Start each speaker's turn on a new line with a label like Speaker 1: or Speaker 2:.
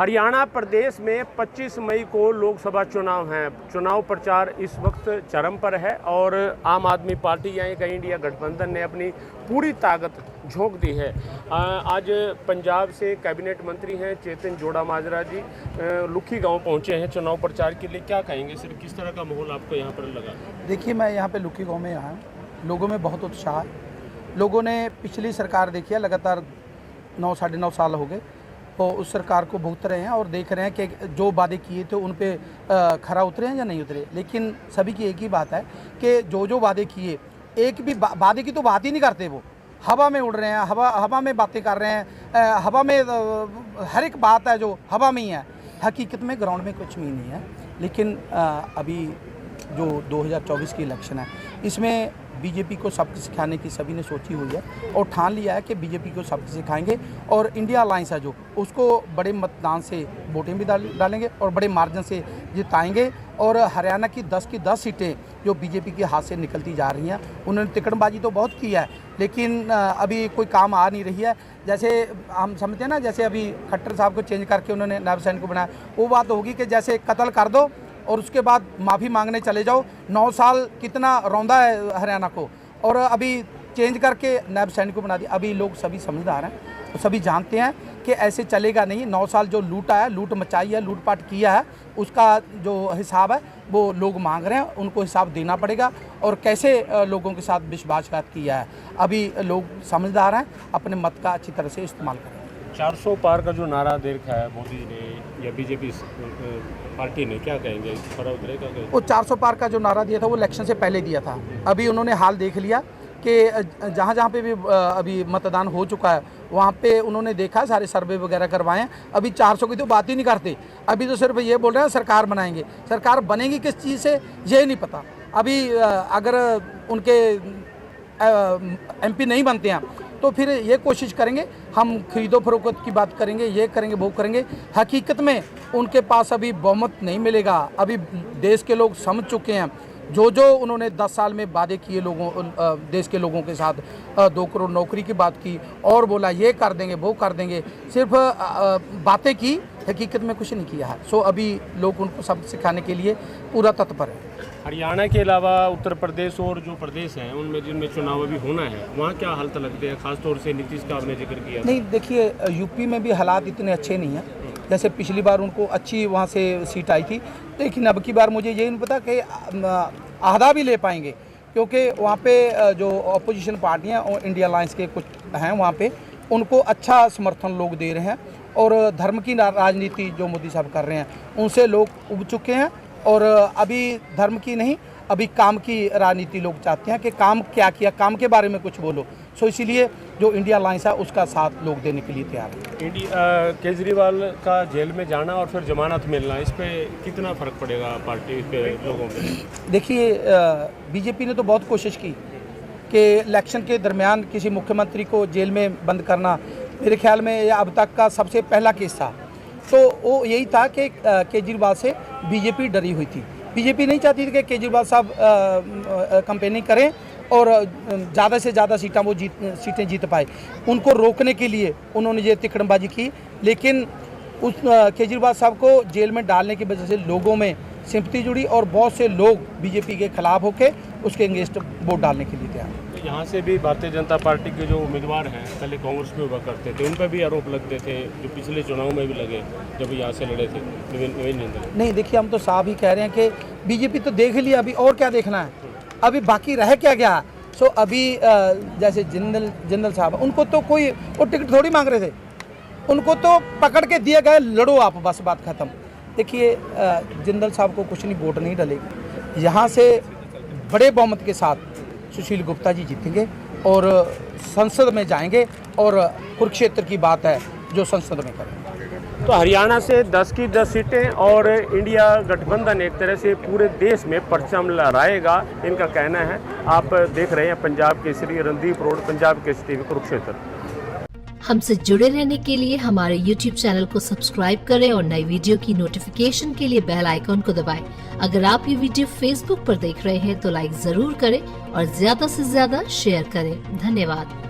Speaker 1: हरियाणा प्रदेश में 25 मई को लोकसभा चुनाव हैं। चुनाव प्रचार इस वक्त चरम पर है और आम आदमी पार्टी यानी कि इंडिया गठबंधन ने अपनी पूरी ताकत झोंक दी है। आज पंजाब से कैबिनेट मंत्री हैं चेतन जोड़ा माजरा जी लुखी गांव पहुंचे हैं चुनाव प्रचार के लिए। क्या कहेंगे सर, किस तरह का माहौल आपको यहाँ पर लगा?
Speaker 2: देखिए, मैं यहाँ पे लुखी गांव में आया, लोगों में बहुत उत्साह है। लोगों ने पिछली सरकार देखी है, लगातार 9 साढ़े 9 साल हो गए तो उस सरकार को भुगत रहे हैं और देख रहे हैं कि जो वादे किए थे उन पे खरा उतरे हैं या नहीं उतरे। लेकिन सभी की एक ही बात है कि जो वादे किए, एक भी वादे की तो बात ही नहीं करते। वो हवा में उड़ रहे हैं, हवा में बातें कर रहे हैं, हवा में हर एक बात है जो हवा में ही है। हकीकत में ग्राउंड में कुछ भी नहीं है। लेकिन अभी जो 2024 की इलेक्शन है, इसमें बीजेपी को सबक सिखाने की सभी ने सोची हुई है और ठान लिया है कि बीजेपी को सबक सिखाएंगे और इंडिया अलायंस है जो उसको बड़े मतदान से वोटें भी डालेंगे और बड़े मार्जिन से जिताएंगे। और हरियाणा की 10 सीटें जो बीजेपी के हाथ से निकलती जा रही हैं, उन्होंने तिकड़मबाजी तो बहुत की है लेकिन अभी कोई काम आ नहीं रही है। जैसे हम समझते हैं ना, जैसे अभी खट्टर साहब को चेंज करके उन्होंने नायब सैनिक को बनाया, वो बात होगी कि जैसे कत्ल कर दो और उसके बाद माफ़ी मांगने चले जाओ। 9 साल कितना रौंदा है हरियाणा को और अभी चेंज करके नायब सैनिक को बना दिया। अभी लोग सभी समझदार हैं तो सभी जानते हैं कि ऐसे चलेगा नहीं। 9 साल जो लूटा है, लूट मचाई है, लूटपाट किया है, उसका जो हिसाब है वो लोग मांग रहे हैं, उनको हिसाब देना पड़ेगा। और कैसे लोगों के साथ विश्वासघात किया है, अभी लोग समझदार हैं, अपने मत का अच्छी तरह से इस्तेमाल करें।
Speaker 1: 400 पार का जो नारा दे रखा है मोदी ने या बीजेपी पार्टी ने, क्या कहेंगे, खरा उतरेगा?
Speaker 2: वो 400 पार का जो नारा दिया था वो इलेक्शन से पहले दिया था। अभी उन्होंने हाल देख लिया कि जहाँ पे भी अभी मतदान हो चुका है वहाँ पे उन्होंने देखा, सारे सर्वे वगैरह करवाएं। अभी 400 की तो बात ही नहीं करते। अभी तो सिर्फ ये बोल रहे हैं सरकार बनाएंगे। सरकार बनेगी किस चीज़ से ये नहीं पता। अभी अगर उनके MP नहीं बनते हैं तो फिर ये कोशिश करेंगे हम खरीदो फरोख्त की बात करेंगे, ये करेंगे वो करेंगे। हकीकत में उनके पास अभी बहुमत नहीं मिलेगा। अभी देश के लोग समझ चुके हैं जो उन्होंने 10 साल में वादे किए देश के लोगों के साथ, 2 करोड़ नौकरी की बात की और बोला ये कर देंगे वो कर देंगे, सिर्फ बातें की, हकीकत में कुछ नहीं किया है। सो अभी लोग उनको सबक सिखाने के लिए पूरा तत्पर है।
Speaker 1: हरियाणा के अलावा उत्तर प्रदेश और जो प्रदेश हैं उनमें जिनमें चुनाव अभी होना है, वहाँ क्या हालत लगते हैं? खासतौर से नीतीश का आपने जिक्र किया।
Speaker 2: नहीं, देखिए, यूपी में भी हालात इतने अच्छे नहीं हैं। जैसे पिछली बार उनको अच्छी वहाँ से सीट आई थी, लेकिन अब की बार मुझे ये नहीं पता कि आधा भी ले पाएंगे, क्योंकि वहाँ पे जो अपोजिशन पार्टियाँ और इंडिया अलायंस के कुछ हैं वहाँ पे उनको अच्छा समर्थन लोग दे रहे हैं और धर्म की राजनीति जो मोदी साहब कर रहे हैं उनसे लोग उब चुके हैं। और अभी धर्म की नहीं, अभी काम की राजनीति लोग चाहते हैं कि काम क्या किया, काम के बारे में कुछ बोलो। सो इसीलिए जो इंडिया अलायंस है उसका साथ लोग देने के लिए तैयार हैं।
Speaker 1: केजरीवाल का जेल में जाना और फिर जमानत मिलना, इस पे कितना फ़र्क पड़ेगा पार्टी पे, लोगों पे?
Speaker 2: देखिए, बीजेपी ने तो बहुत कोशिश की कि इलेक्शन के दरमियान किसी मुख्यमंत्री को जेल में बंद करना, मेरे ख्याल में यह अब तक का सबसे पहला केस था। तो वो यही था कि केजरीवाल से बीजेपी डरी हुई थी। बीजेपी नहीं चाहती थी कि केजरीवाल साहब कैंपेनिंग करें और ज़्यादा से ज़्यादा सीटें जीत पाए। उनको रोकने के लिए उन्होंने ये तिकड़मबाजी की, लेकिन उस केजरीवाल साहब को जेल में डालने की वजह से लोगों में सिंपैथी जुड़ी और बहुत से लोग बीजेपी के खिलाफ होकर उसके अगेंस्ट वोट डालने के लिए तैयार।
Speaker 1: तो यहाँ से भी भारतीय जनता पार्टी के जो उम्मीदवार हैं पहले कांग्रेस में हुआ करते थे, उन पर भी आरोप लगते थे, जो पिछले चुनाव में भी लगे जब यहाँ से लड़े थे।
Speaker 2: नहीं, देखिए, हम तो साफ ही कह रहे हैं कि बीजेपी तो देख लिया, अभी और क्या देखना है, अभी बाकी रह क्या गया। सो अभी जैसे जिंदल साहब, उनको तो कोई वो टिकट थोड़ी मांग रहे थे, उनको तो पकड़ के दिए गए, लड़ो आप, बस बात खत्म। देखिए, जिंदल साहब को कुछ नहीं, वोट नहीं डलेगी। यहाँ से बड़े बहुमत के साथ सुशील गुप्ता जी जीतेंगे और संसद में जाएंगे और कुरुक्षेत्र की बात है जो संसद में करेंगे।
Speaker 1: तो हरियाणा से 10 की 10 सीटें और इंडिया गठबंधन एक तरह से पूरे देश में परचम लहराएगा, इनका कहना है। आप देख रहे हैं पंजाब केसरी, रणदीप रोड, पंजाब केसरी TV, कुरुक्षेत्र।
Speaker 3: हमसे जुड़े रहने के लिए हमारे YouTube चैनल को सब्सक्राइब करें और नई वीडियो की नोटिफिकेशन के लिए बेल आइकॉन को दबाएं। अगर आप ये वीडियो Facebook पर देख रहे हैं तो लाइक जरूर करें और ज्यादा से ज्यादा शेयर करें। धन्यवाद।